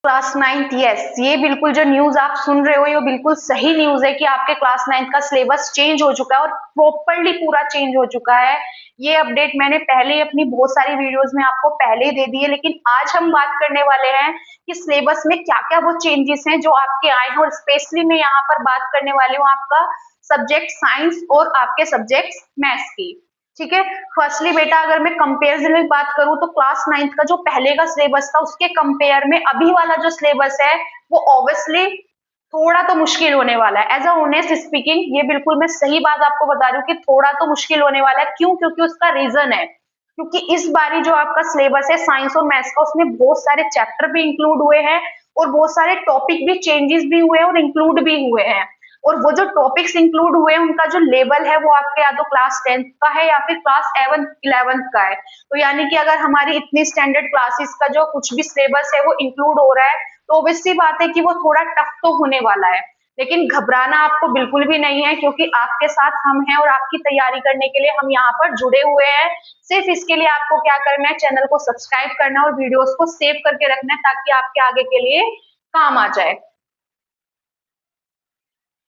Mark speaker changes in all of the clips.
Speaker 1: Class ninth, yes, ये बिल्कुल जो न्यूज आप सुन रहे हो ये बिल्कुल सही न्यूज है कि आपके क्लास नाइन्थ का सिलेबस चेंज हो चुका है और प्रॉपरली पूरा चेंज हो चुका है। ये अपडेट मैंने पहले ही अपनी बहुत सारी वीडियोस में आपको पहले ही दे दी है, लेकिन आज हम बात करने वाले हैं कि सिलेबस में क्या क्या वो चेंजेस हैं जो आपके आए हैं, और स्पेशली मैं यहाँ पर बात करने वाली हूँ आपका सब्जेक्ट साइंस और आपके सब्जेक्ट मैथ्स की। ठीक है, फर्स्टली बेटा अगर मैं कंपेरिजन में बात करूं तो क्लास नाइन्थ का जो पहले का सिलेबस था उसके कंपेयर में अभी वाला जो सिलेबस है वो ऑब्वियसली थोड़ा तो मुश्किल होने वाला है। एज अ ऑनेस्ट स्पीकिंग ये बिल्कुल मैं सही बात आपको बता रही हूँ कि थोड़ा तो मुश्किल होने वाला है। क्यों? क्योंकि उसका रीजन है, क्योंकि इस बारी जो आपका सिलेबस है साइंस और मैथ्स का उसमें बहुत सारे चैप्टर भी इंक्लूड हुए हैं और बहुत सारे टॉपिक भी चेंजेस भी हुए हैं और इंक्लूड भी हुए हैं। और वो जो टॉपिक्स इंक्लूड हुए हैं उनका जो लेवल है वो आपके या तो क्लास 10th का है या फिर क्लास 11th का है। तो यानी कि अगर हमारी इतनी स्टैंडर्ड क्लासेस का जो कुछ भी सिलेबस है वो इंक्लूड हो रहा है तो ऑब्वियसली बात है कि वो थोड़ा टफ तो होने वाला है। लेकिन घबराना आपको बिल्कुल भी नहीं है, क्योंकि आपके साथ हम हैं और आपकी तैयारी करने के लिए हम यहाँ पर जुड़े हुए हैं। सिर्फ इसके लिए आपको क्या करना है, चैनल को सब्सक्राइब करना है और वीडियोस को सेव करके रखना है ताकि आपके आगे के लिए काम आ जाए।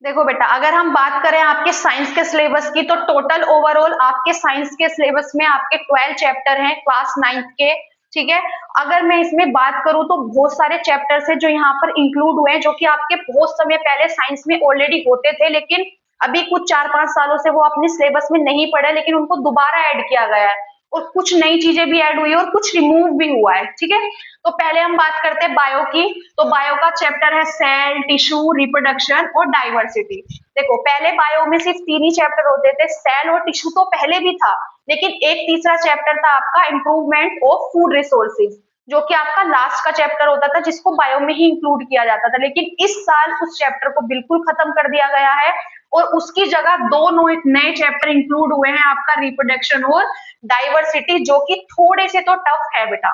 Speaker 1: देखो बेटा अगर हम बात करें आपके साइंस के सिलेबस की तो टोटल ओवरऑल आपके साइंस के सिलेबस में आपके 12 चैप्टर हैं क्लास 9th के। ठीक है, अगर मैं इसमें बात करूं तो बहुत सारे चैप्टर्स हैं जो यहाँ पर इंक्लूड हुए हैं जो कि आपके बहुत समय पहले साइंस में ऑलरेडी होते थे, लेकिन अभी कुछ 4-5 सालों से वो अपने सिलेबस में नहीं पढ़े, लेकिन उनको दोबारा ऐड किया गया है और कुछ नई चीजें भी ऐड हुई है और कुछ रिमूव भी हुआ है। ठीक है, तो पहले हम बात करते हैं बायो की। तो बायो का चैप्टर है सेल, टिश्यू, रिप्रोडक्शन और डाइवर्सिटी। देखो पहले बायो में सिर्फ 3 ही चैप्टर होते थे, सेल और टिश्यू तो पहले भी था, लेकिन एक तीसरा चैप्टर था आपका इम्प्रूवमेंट ऑफ फूड रिसोर्सेज, जो कि आपका लास्ट का चैप्टर होता था जिसको बायो में ही इंक्लूड किया जाता था। लेकिन इस साल उस चैप्टर को बिल्कुल खत्म कर दिया गया है और उसकी जगह 2 नए चैप्टर इंक्लूड हुए हैं, आपका रिप्रोडक्शन और डाइवर्सिटी, जो कि थोड़े से तो टफ है बेटा।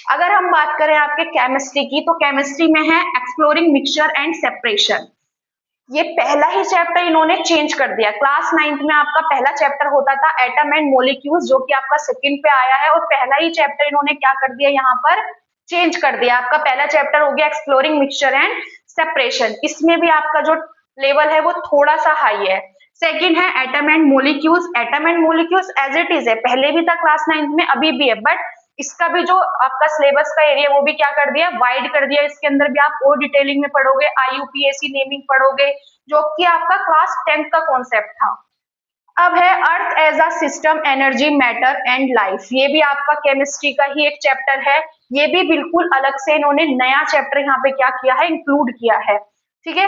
Speaker 1: अगर हम बात करें आपके केमिस्ट्री की तो केमिस्ट्री में है एक्सप्लोरिंग मिक्सचर एंड सेपरेशन। ये पहला ही चैप्टर इन्होंने चेंज कर दिया। क्लास 9th में आपका पहला चैप्टर होता था एटम एंड मॉलिक्यूल्स, जो कि आपका सेकंड पे आया है, और पहला ही चैप्टर इन्होंने क्या कर दिया यहाँ पर चेंज कर दिया। आपका पहला चैप्टर हो गया एक्सप्लोरिंग मिक्सचर एंड सेपरेशन, इसमें भी आपका जो लेवल है वो थोड़ा सा हाई है। सेकंड है atom and molecules. Atom and molecules as it is है, पहले भी था क्लास 9th में, अभी भी है, बट इसका भी जो आपका सिलेबस का एरिया वो भी क्या कर दिया, वाइड कर दिया। इसके अंदर भी आप और डिटेलिंग में पढ़ोगे, आईयूपीएसी नेमिंग पढ़ोगे, जो कि आपका क्लास 10th का कॉन्सेप्ट था। अब है earth as a system, energy, matter and life. ये भी आपका केमिस्ट्री का ही एक चैप्टर है। ये भी बिल्कुल अलग से इन्होंने नया चैप्टर यहाँ पे क्या किया है, इंक्लूड किया है। ठीक है,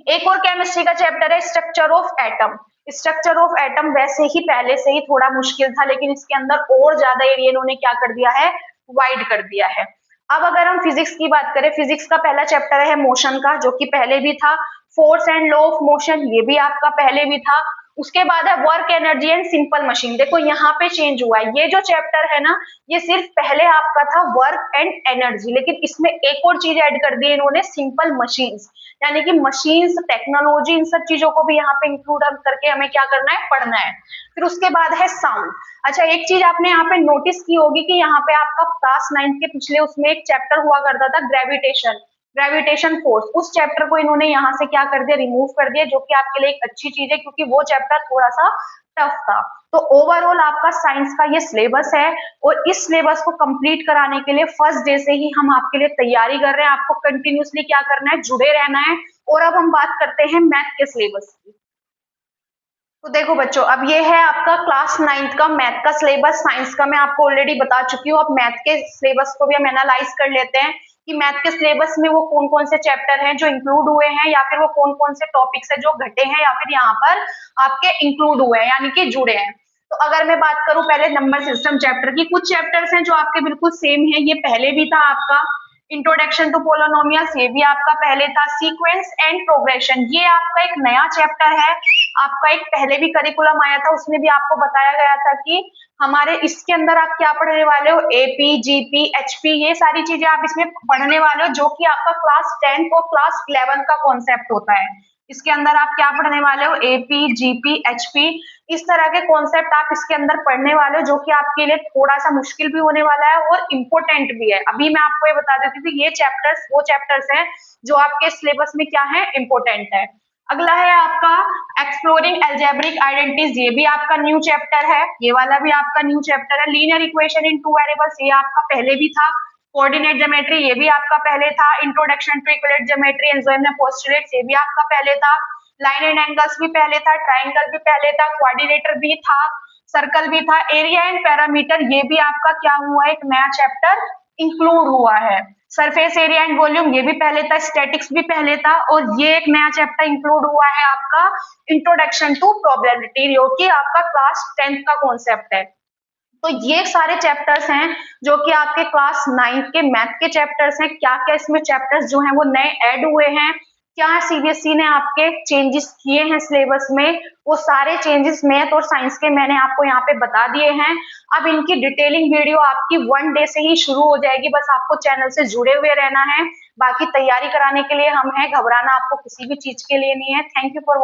Speaker 1: एक और केमिस्ट्री का चैप्टर है structure of atom. Structure of atom वैसे ही पहले से ही थोड़ा मुश्किल था, लेकिन इसके अंदर और ज्यादा एरिया इन्होंने क्या कर दिया है, वाइड कर दिया है। अब अगर हम फिजिक्स की बात करें, फिजिक्स का पहला चैप्टर है मोशन का, जो कि पहले भी था। Force and law of motion, ये भी आपका पहले भी था। उसके बाद है work, energy and simple machine. देखो यहाँ पे चेंज हुआ है, ये जो चैप्टर है ना ये सिर्फ पहले आपका था वर्क एंड एनर्जी, लेकिन इसमें एक और चीज ऐड कर दी इन्होंने, सिंपल मशीन्स, यानी कि मशीन्स, टेक्नोलॉजी, इन सब चीजों को भी यहाँ पे इंक्लूड करके हमें क्या करना है, पढ़ना है। फिर उसके बाद है साउंड। अच्छा एक चीज आपने यहाँ पे नोटिस की होगी कि यहाँ पे आपका क्लास 9th के पिछले उसमें एक चैप्टर हुआ करता था ग्रेविटेशन, ग्रेविटेशन फोर्स, उस चैप्टर को इन्होंने यहाँ से क्या कर दिया, रिमूव कर दिया, जो कि आपके लिए एक अच्छी चीज है क्योंकि वो चैप्टर थोड़ा सा टफ था। तो ओवरऑल आपका साइंस का ये सिलेबस है और इस सिलेबस को कंप्लीट कराने के लिए फर्स्ट डे से ही हम आपके लिए तैयारी कर रहे हैं। आपको कंटिन्यूसली क्या करना है, जुड़े रहना है। और अब हम बात करते हैं मैथ के सिलेबस की। तो देखो बच्चों, अब ये है आपका क्लास 9th का मैथ का सिलेबस। साइंस का मैं आपको ऑलरेडी बता चुकी हूँ। अब मैथ के सिलेबस को भी हम एनालाइज कर लेते हैं कि मैथ के सिलेबस में वो कौन कौन से चैप्टर हैं जो इंक्लूड हुए हैं, या फिर वो कौन कौन से टॉपिक्स है जो घटे हैं या फिर यहाँ पर आपके इंक्लूड हुए हैं, यानी कि जुड़े हैं। तो अगर मैं बात करूं पहले नंबर सिस्टम चैप्टर की, कुछ चैप्टर्स हैं जो आपके बिल्कुल सेम है, ये पहले भी था आपका। इंट्रोडक्शन टू पोलिनोमियल्स, ये भी आपका पहले था। सीक्वेंस एंड प्रोग्रेशन, ये आपका एक नया चैप्टर है। आपका एक पहले भी करिकुलम आया था, उसमें भी आपको बताया गया था कि हमारे इसके अंदर आप क्या पढ़ने वाले हो, एपी, जीपी, एचपी, ये सारी चीजें आप इसमें पढ़ने वाले हो, जो कि आपका क्लास 10th और क्लास 11 का कॉन्सेप्ट होता है। इसके अंदर आप क्या पढ़ने वाले हो, एपी, जीपी, एचपी, इस तरह के कॉन्सेप्ट आप इसके अंदर पढ़ने वाले हो, जो कि आपके लिए थोड़ा सा मुश्किल भी होने वाला है और इम्पोर्टेंट भी है। अभी मैं आपको ये बता देती हूँ कि ये चैप्टर्स वो चैप्टर्स हैं जो आपके सिलेबस में क्या है, इम्पोर्टेंट है। अगला है आपका एक्सप्लोरिंग एल्जेब्रिक आइडेंटिटीज, ये भी आपका न्यू चैप्टर है, ये वाला भी आपका न्यू चैप्टर है। Linear equation in two variables, ये आपका पहले भी था। कोऑर्डिनेट ज्योमेट्री, ये भी आपका पहले था। Introduction to equilateral geometry and जोइमन पोस्टुलेट्स, ये भी आपका पहले था। लाइन एंड एंगल्स भी पहले था, ट्राइंगल भी पहले था, क्वाड्रिलेटरल भी था, सर्कल भी था। एरिया एंड पैरामीटर, ये भी आपका क्या हुआ है, एक नया चैप्टर इंक्लूड हुआ है। सरफेस एरिया एंड वॉल्यूम, ये भी पहले था। स्टैटिक्स भी पहले था, और ये एक नया चैप्टर इंक्लूड हुआ है आपका इंट्रोडक्शन टू प्रोबेबिलिटी, जो कि आपका क्लास 10th का कॉन्सेप्ट है। तो ये सारे चैप्टर्स हैं जो कि आपके क्लास 9th के मैथ के चैप्टर्स हैं। क्या क्या इसमें चैप्टर्स जो हैं वो नए ऐड हुए हैं, क्या सीबीएसई ने आपके चेंजेस किए हैं सिलेबस में, वो सारे चेंजेस मैथ और साइंस के मैंने आपको यहाँ पे बता दिए हैं। अब इनकी डिटेलिंग वीडियो आपकी 1 डे से ही शुरू हो जाएगी, बस आपको चैनल से जुड़े हुए रहना है। बाकी तैयारी कराने के लिए हम हैं, घबराना आपको किसी भी चीज के लिए नहीं है। Thank you for